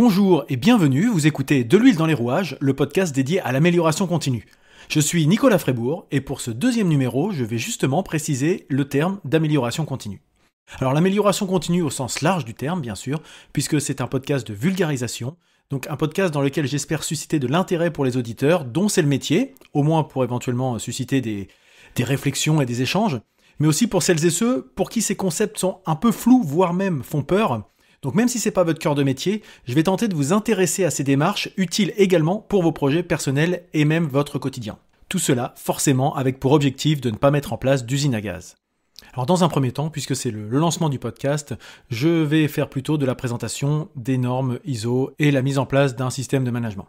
Bonjour et bienvenue, vous écoutez De l'huile dans les rouages, le podcast dédié à l'amélioration continue. Je suis Nicolas Frébourg et pour ce deuxième numéro, je vais justement préciser le terme d'amélioration continue. Alors l'amélioration continue au sens large du terme, bien sûr, puisque c'est un podcast de vulgarisation, donc un podcast dans lequel j'espère susciter de l'intérêt pour les auditeurs, dont c'est le métier, au moins pour éventuellement susciter des réflexions et des échanges, mais aussi pour celles et ceux pour qui ces concepts sont un peu flous, voire même font peur. Donc même si c'est pas votre cœur de métier, je vais tenter de vous intéresser à ces démarches utiles également pour vos projets personnels et même votre quotidien. Tout cela, forcément, avec pour objectif de ne pas mettre en place d'usine à gaz. Alors dans un premier temps, puisque c'est le lancement du podcast, je vais faire plutôt de la présentation des normes ISO et la mise en place d'un système de management.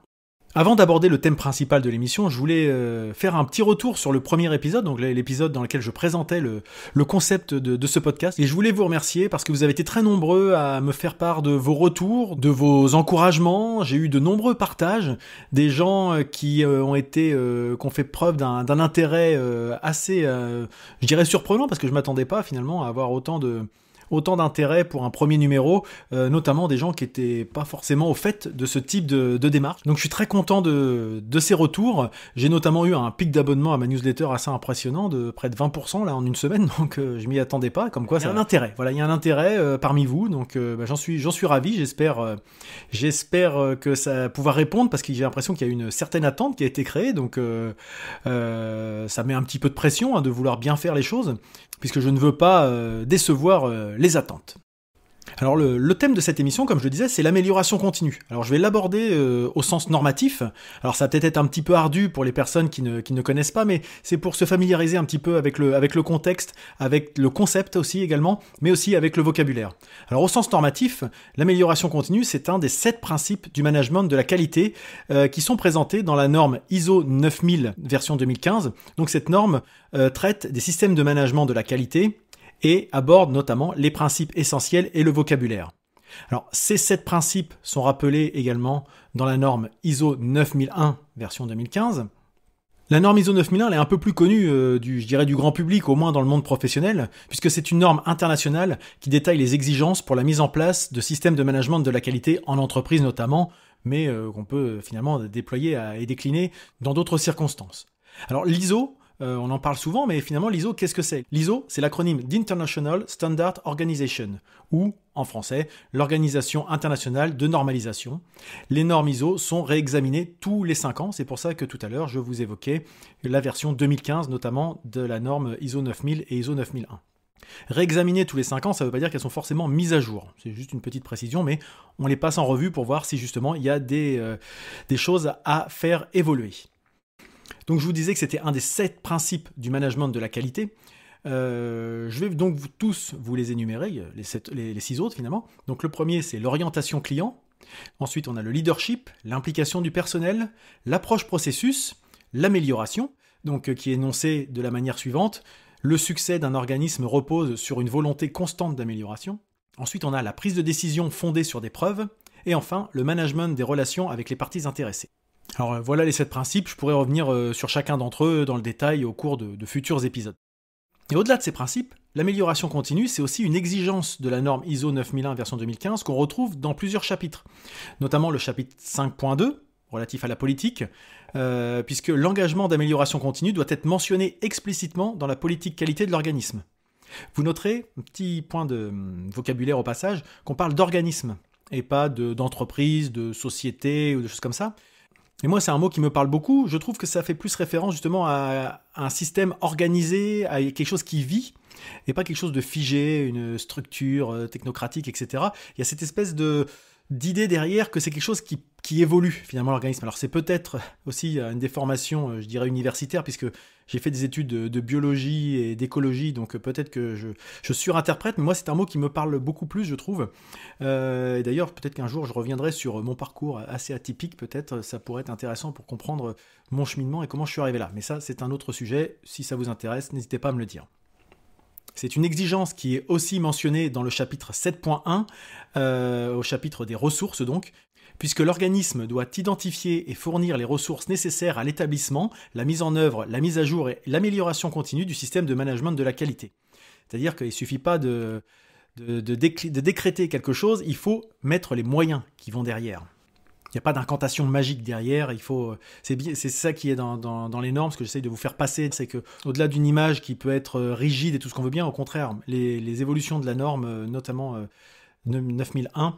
Avant d'aborder le thème principal de l'émission, je voulais faire un petit retour sur le premier épisode, donc l'épisode dans lequel je présentais le concept de ce podcast. Et je voulais vous remercier parce que vous avez été très nombreux à me faire part de vos retours, de vos encouragements. J'ai eu de nombreux partages, des gens qui ont fait preuve d'un intérêt assez, je dirais surprenant, parce que je m'attendais pas finalement à avoir autant d'intérêt pour un premier numéro, notamment des gens qui étaient pas forcément au fait de ce type de démarche. Donc je suis très content de ces retours. J'ai notamment eu un pic d'abonnement à ma newsletter assez impressionnant de près de 20% là en une semaine, donc je m'y attendais pas, comme quoi ça a un intérêt. Voilà, il y a un intérêt parmi vous, donc j'en suis ravi, j'espère que ça va pouvoir répondre, parce que j'ai l'impression qu'il y a une certaine attente qui a été créée, donc ça met un petit peu de pression de vouloir bien faire les choses, puisque je ne veux pas décevoir les attentes. Alors le thème de cette émission, comme je le disais, c'est l'amélioration continue. Alors je vais l'aborder au sens normatif. Alors ça va peut-être être un petit peu ardu pour les personnes qui ne connaissent pas, mais c'est pour se familiariser un petit peu avec le contexte, avec le concept aussi également, mais aussi avec le vocabulaire. Alors au sens normatif, l'amélioration continue, c'est un des 7 principes du management de la qualité qui sont présentés dans la norme ISO 9000 version 2015. Donc cette norme traite des systèmes de management de la qualité et aborde notamment les principes essentiels et le vocabulaire. Alors, ces 7 principes sont rappelés également dans la norme ISO 9001 version 2015. La norme ISO 9001 elle est un peu plus connue du grand public, au moins dans le monde professionnel, puisque c'est une norme internationale qui détaille les exigences pour la mise en place de systèmes de management de la qualité en entreprise notamment, mais qu'on peut finalement déployer et décliner dans d'autres circonstances. Alors l'ISO, on en parle souvent, mais finalement, l'ISO, qu'est-ce que c'est ? L'ISO, c'est l'acronyme d'International Standard Organization, ou, en français, l'Organisation internationale de normalisation. Les normes ISO sont réexaminées tous les 5 ans, c'est pour ça que tout à l'heure, je vous évoquais la version 2015, notamment de la norme ISO 9000 et ISO 9001. Réexaminer tous les 5 ans, ça ne veut pas dire qu'elles sont forcément mises à jour. C'est juste une petite précision, mais on les passe en revue pour voir si justement il y a des choses à faire évoluer. Donc je vous disais que c'était un des 7 principes du management de la qualité. Je vais donc tous vous les énumérer, les 6 autres finalement. Donc le premier, c'est l'orientation client. Ensuite, on a le leadership, l'implication du personnel, l'approche processus, l'amélioration, donc qui est énoncée de la manière suivante. Le succès d'un organisme repose sur une volonté constante d'amélioration. Ensuite, on a la prise de décision fondée sur des preuves. Et enfin, le management des relations avec les parties intéressées. Alors voilà les 7 principes, je pourrais revenir sur chacun d'entre eux dans le détail au cours de futurs épisodes. Et au-delà de ces principes, l'amélioration continue, c'est aussi une exigence de la norme ISO 9001 version 2015 qu'on retrouve dans plusieurs chapitres, notamment le chapitre 5.2, relatif à la politique, puisque l'engagement d'amélioration continue doit être mentionné explicitement dans la politique qualité de l'organisme. Vous noterez, un petit point de vocabulaire au passage, qu'on parle d'organisme, et pas d'entreprise, de société ou de choses comme ça. Et moi, c'est un mot qui me parle beaucoup. Je trouve que ça fait plus référence justement à un système organisé, à quelque chose qui vit, et pas quelque chose de figé, une structure technocratique, etc. Il y a cette espèce d'idée derrière que c'est quelque chose qui évolue finalement l'organisme. Alors c'est peut-être aussi une déformation, je dirais, universitaire, puisque j'ai fait des études de biologie et d'écologie, donc peut-être que je surinterprète, mais moi c'est un mot qui me parle beaucoup plus, je trouve. Et d'ailleurs, peut-être qu'un jour je reviendrai sur mon parcours assez atypique, peut-être ça pourrait être intéressant pour comprendre mon cheminement et comment je suis arrivé là. Mais ça, c'est un autre sujet. Si ça vous intéresse, n'hésitez pas à me le dire. C'est une exigence qui est aussi mentionnée dans le chapitre 7.1, au chapitre des ressources donc, puisque l'organisme doit identifier et fournir les ressources nécessaires à l'établissement, la mise en œuvre, la mise à jour et l'amélioration continue du système de management de la qualité. C'est-à-dire qu'il ne suffit pas de décréter quelque chose, il faut mettre les moyens qui vont derrière. Il n'y a pas d'incantation magique derrière, c'est ça qui est dans les normes, ce que j'essaye de vous faire passer, c'est que au-delà d'une image qui peut être rigide et tout ce qu'on veut bien, au contraire, les évolutions de la norme, notamment 9001,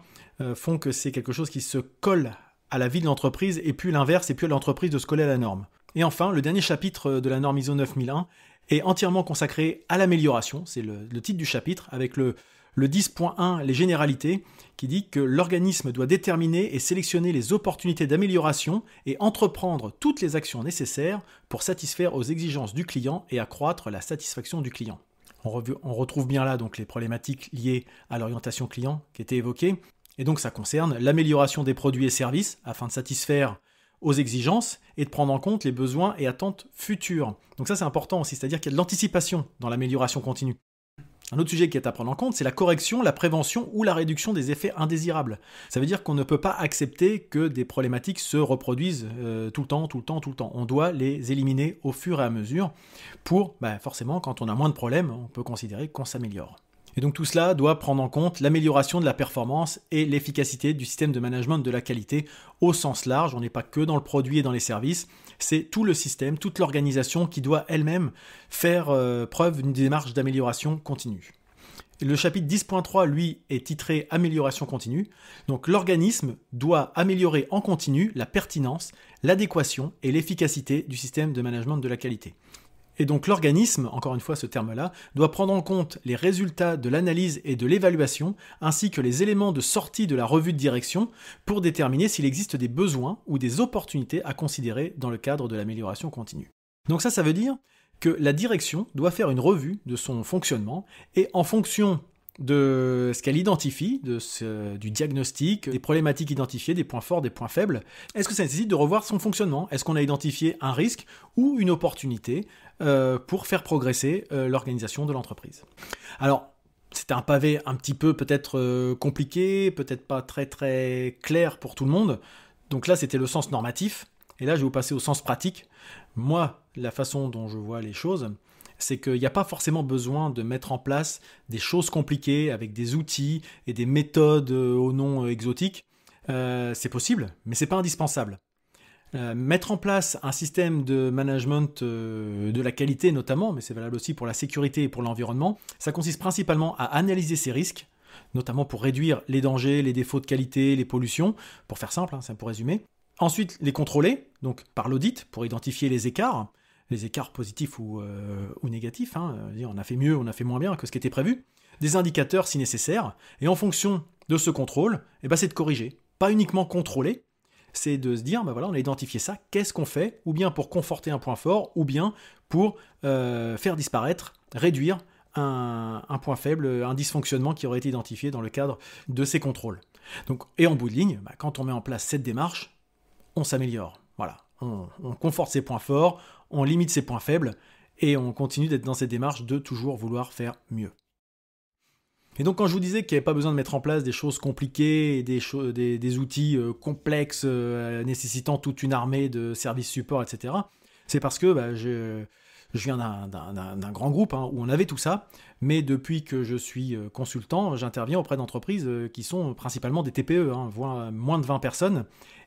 font que c'est quelque chose qui se colle à la vie de l'entreprise, et puis l'inverse, et puis à l'entreprise de se coller à la norme. Et enfin, le dernier chapitre de la norme ISO 9001 est entièrement consacré à l'amélioration, c'est le titre du chapitre, avec le 10.1, les généralités, qui dit que l'organisme doit déterminer et sélectionner les opportunités d'amélioration et entreprendre toutes les actions nécessaires pour satisfaire aux exigences du client et accroître la satisfaction du client. On retrouve bien là donc les problématiques liées à l'orientation client qui étaient évoquées, et donc ça concerne l'amélioration des produits et services afin de satisfaire aux exigences et de prendre en compte les besoins et attentes futures. Donc ça c'est important aussi, c'est-à-dire qu'il y a de l'anticipation dans l'amélioration continue. Un autre sujet qui est à prendre en compte, c'est la correction, la prévention ou la réduction des effets indésirables. Ça veut dire qu'on ne peut pas accepter que des problématiques se reproduisent tout le temps. On doit les éliminer au fur et à mesure pour, forcément, quand on a moins de problèmes, on peut considérer qu'on s'améliore. Et donc tout cela doit prendre en compte l'amélioration de la performance et l'efficacité du système de management de la qualité au sens large. On n'est pas que dans le produit et dans les services, c'est tout le système, toute l'organisation qui doit elle-même faire preuve d'une démarche d'amélioration continue. Et le chapitre 10.3, lui, est titré « Amélioration continue ». Donc l'organisme doit améliorer en continu la pertinence, l'adéquation et l'efficacité du système de management de la qualité. Et donc l'organisme, encore une fois ce terme-là, doit prendre en compte les résultats de l'analyse et de l'évaluation, ainsi que les éléments de sortie de la revue de direction pour déterminer s'il existe des besoins ou des opportunités à considérer dans le cadre de l'amélioration continue. Donc ça veut dire que la direction doit faire une revue de son fonctionnement et en fonction de ce qu'elle identifie, du diagnostic, des problématiques identifiées, des points forts, des points faibles, est-ce que ça nécessite de revoir son fonctionnement ? Est-ce qu'on a identifié un risque ou une opportunité pour faire progresser l'organisation de l'entreprise ? Alors, c'était un pavé un petit peu peut-être compliqué, peut-être pas très très clair pour tout le monde. Donc là, c'était le sens normatif. Et là, je vais vous passer au sens pratique. Moi, la façon dont je vois les choses, c'est qu'il n'y a pas forcément besoin de mettre en place des choses compliquées avec des outils et des méthodes au nom exotique. C'est possible, mais ce n'est pas indispensable. Mettre en place un système de management de la qualité notamment, mais c'est valable aussi pour la sécurité et pour l'environnement, ça consiste principalement à analyser ces risques, notamment pour réduire les dangers, les défauts de qualité, les pollutions, pour faire simple, c'est pour résumer. Ensuite, les contrôler, donc par l'audit, pour identifier les écarts positifs ou négatifs, on a fait mieux, on a fait moins bien que ce qui était prévu, des indicateurs si nécessaire, et en fonction de ce contrôle, c'est de corriger. Pas uniquement contrôler, c'est de se dire, on a identifié ça, qu'est-ce qu'on fait, ou bien pour conforter un point fort, ou bien pour faire disparaître, réduire un point faible, un dysfonctionnement qui aurait été identifié dans le cadre de ces contrôles. Donc, et en bout de ligne, quand on met en place cette démarche, on s'améliore. Voilà. On conforte ses points forts, on limite ses points faibles, et on continue d'être dans cette démarche de toujours vouloir faire mieux. Et donc quand je vous disais qu'il n'y avait pas besoin de mettre en place des choses compliquées, et des outils complexes nécessitant toute une armée de services support, etc., c'est parce que je viens d'un grand groupe où on avait tout ça, mais depuis que je suis consultant, j'interviens auprès d'entreprises qui sont principalement des TPE, voire moins de 20 personnes,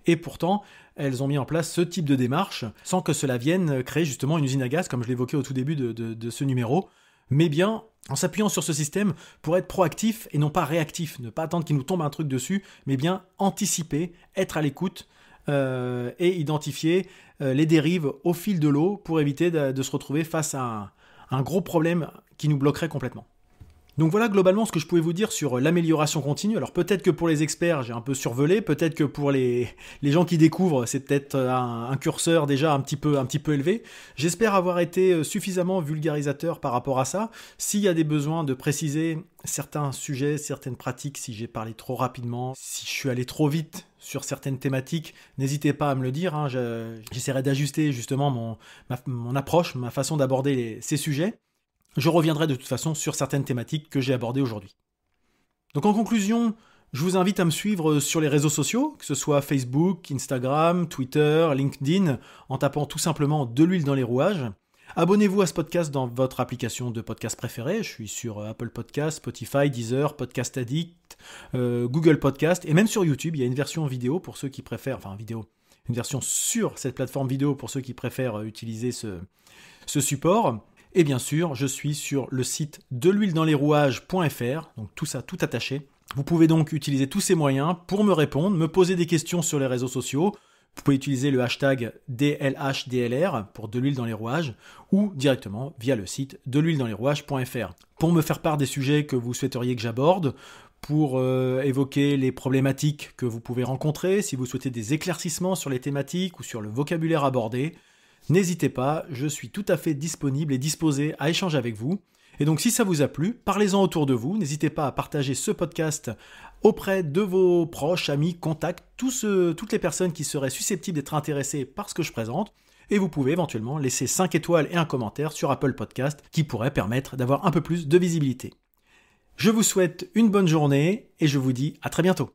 et pourtant elles ont mis en place ce type de démarche sans que cela vienne créer justement une usine à gaz, comme je l'évoquais au tout début de ce numéro, mais bien en s'appuyant sur ce système pour être proactif et non pas réactif, ne pas attendre qu'il nous tombe un truc dessus, mais bien anticiper, être à l'écoute et identifier les dérives au fil de l'eau pour éviter de se retrouver face à un gros problème qui nous bloquerait complètement. Donc voilà globalement ce que je pouvais vous dire sur l'amélioration continue. Alors peut-être que pour les experts j'ai un peu survolé, peut-être que pour les gens qui découvrent c'est peut-être un curseur déjà un petit peu élevé. J'espère avoir été suffisamment vulgarisateur par rapport à ça. S'il y a des besoins de préciser certains sujets, certaines pratiques, si j'ai parlé trop rapidement, si je suis allé trop vite sur certaines thématiques, n'hésitez pas à me le dire. J'essaierai d'ajuster justement mon approche, ma façon d'aborder ces sujets. Je reviendrai de toute façon sur certaines thématiques que j'ai abordées aujourd'hui. Donc en conclusion, je vous invite à me suivre sur les réseaux sociaux, que ce soit Facebook, Instagram, Twitter, LinkedIn, en tapant tout simplement de l'huile dans les rouages, Abonnez-vous à ce podcast dans votre application de podcast préférée. Je suis sur Apple Podcast, Spotify, Deezer, Podcast Addict, Google Podcast et même sur YouTube. Il y a une version vidéo pour ceux qui préfèrent, une version sur cette plateforme vidéo pour ceux qui préfèrent utiliser ce support. Et bien sûr, je suis sur le site deluiledanslesrouages.fr, donc tout ça, tout attaché. Vous pouvez donc utiliser tous ces moyens pour me répondre, me poser des questions sur les réseaux sociaux. Vous pouvez utiliser le hashtag DLHDLR pour De l'huile dans les rouages ou directement via le site deluiledanslesrouages.fr. Pour me faire part des sujets que vous souhaiteriez que j'aborde, pour évoquer les problématiques que vous pouvez rencontrer, si vous souhaitez des éclaircissements sur les thématiques ou sur le vocabulaire abordé, n'hésitez pas, je suis tout à fait disponible et disposé à échanger avec vous. Et donc si ça vous a plu, parlez-en autour de vous, n'hésitez pas à partager ce podcast auprès de vos proches, amis, contacts, toutes les personnes qui seraient susceptibles d'être intéressées par ce que je présente. Et vous pouvez éventuellement laisser 5 étoiles et un commentaire sur Apple Podcast qui pourrait permettre d'avoir un peu plus de visibilité. Je vous souhaite une bonne journée et je vous dis à très bientôt.